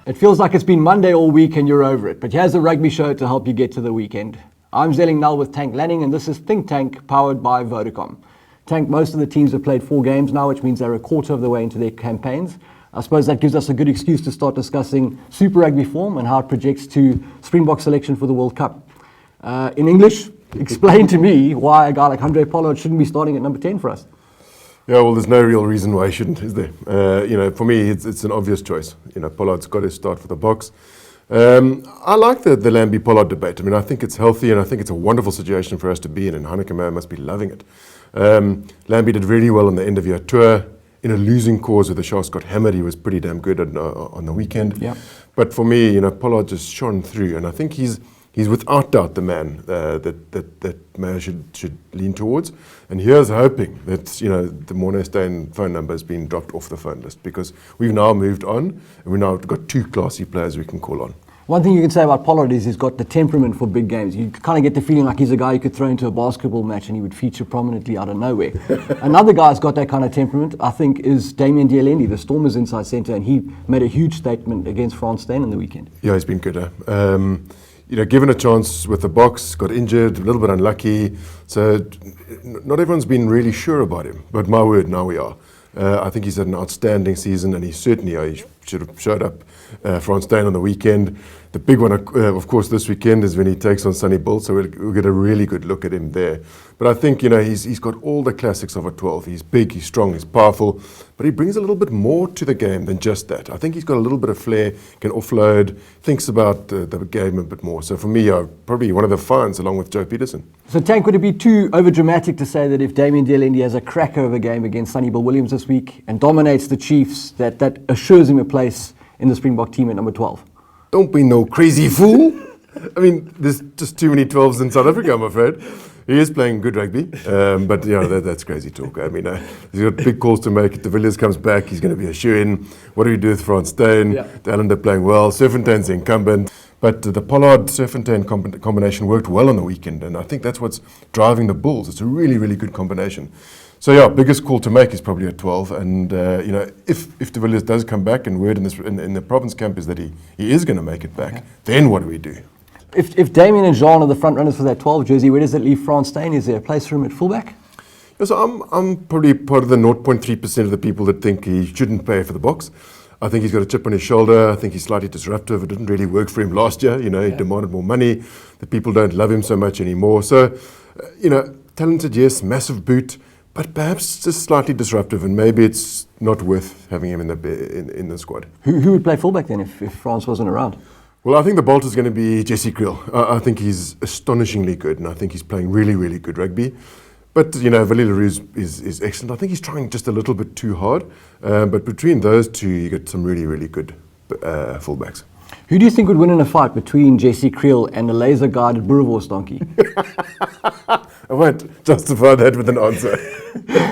It feels like it's been Monday all week and you're over it, but here's a rugby show to help you get to the weekend. I'm Zelim now with Tank Lanning, and this is Think Tank, powered by Vodacom. Tank, most of the teams have played 4 games now, which means they're a quarter of the way into their campaigns. I suppose that gives us a good excuse to start discussing SupeRugby form and how it projects to Springbok selection for the World Cup. In English, explain to me why a guy like Handré Pollard shouldn't be starting at number 10 for us. Yeah, well, there's no real reason why he shouldn't, is there? For me, it's an obvious choice. Pollard's got to start for the Boks. I like the Lambie-Pollard debate. I mean, I think it's healthy, and I think it's a wonderful situation for us to be in, and Hanneke Meyer must be loving it. Lambie did really well on the end-of-year tour. In a losing cause where the Sharks got hammered, he was pretty damn good on the weekend. Yeah. But for me, Pollard just shone through, and I think he's without doubt the man that Meyer should lean towards. And here's hoping that the Morné Steyn phone number has been dropped off the phone list, because we've now moved on and we've now got 2 classy players we can call on. One thing you can say about Pollard is he's got the temperament for big games. You kind of get the feeling like he's a guy you could throw into a basketball match and he would feature prominently out of nowhere. Another guy who's got that kind of temperament, I think, is Damien Dielendi, the Stormers inside centre, and he made a huge statement against Frans Steyn on the weekend. Yeah, he's been good. Given a chance with the Boks, got injured, a little bit unlucky. So not everyone's been really sure about him. But my word, now we are. I think he's had an outstanding season, and he should have showed up Frans Steyn on the weekend. The big one, of course, this weekend is when he takes on Sonny Bill, so we'll get a really good look at him there. But I think, he's got all the classics of a 12. He's big, he's strong, he's powerful, but he brings a little bit more to the game than just that. I think he's got a little bit of flair, can offload, thinks about the game a bit more. So for me, probably one of the finds along with Joe Peterson. So Tank, would it be too overdramatic to say that if Damien Dielendi has a cracker of a game against Sonny Bill Williams this week and dominates the Chiefs, that assures him a place in the Springbok team at number 12? Don't be no crazy fool. I mean, there's just too many 12s in South Africa, I'm afraid. He is playing good rugby, but that's crazy talk. I mean, he's got big calls to make. If De Villiers comes back, he's going to be a shoe-in. What do we do with Frans Steyn? Yeah. The Allender playing well. Serfontain's incumbent. But the Pollard-Serfontain combination worked well on the weekend, and I think that's what's driving the Bulls. It's a really, really good combination. So yeah, biggest call to make is probably at 12, and if De Villiers does come back, and word in the province camp is that he is going to make it back, then what do we do? If Damien and Jean are the front runners for that 12 jersey, where does it leave Frans Steyn? Is there a place for him at fullback? Yeah, so I'm probably part of the 0.3% of the people that think he shouldn't play for the Boks. I think he's got a chip on his shoulder. I think he's slightly disruptive. It didn't really work for him last year. He demanded more money. The people don't love him so much anymore. So, talented, yes, massive boot, but perhaps just slightly disruptive, and maybe it's not worth having him in the squad. Who would play fullback then if France wasn't around? Well, I think the bolt is going to be Jesse Kriel. I think he's astonishingly good, and I think he's playing really, really good rugby. But, Valie Leroux is excellent. I think he's trying just a little bit too hard. But between those two, you get some really, really good fullbacks. Who do you think would win in a fight between Jesse Kriel and a laser-guarded Boerewors donkey? I won't justify that with an answer.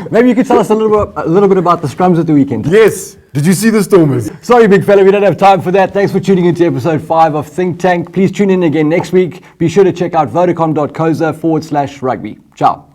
Maybe you could tell us a little bit about the scrums at the weekend. Yes. Did you see the Stormers? Sorry, big fella, we don't have time for that. Thanks for tuning into episode 5 of Think Tank. Please tune in again next week. Be sure to check out vodacom.coza/rugby. Ciao.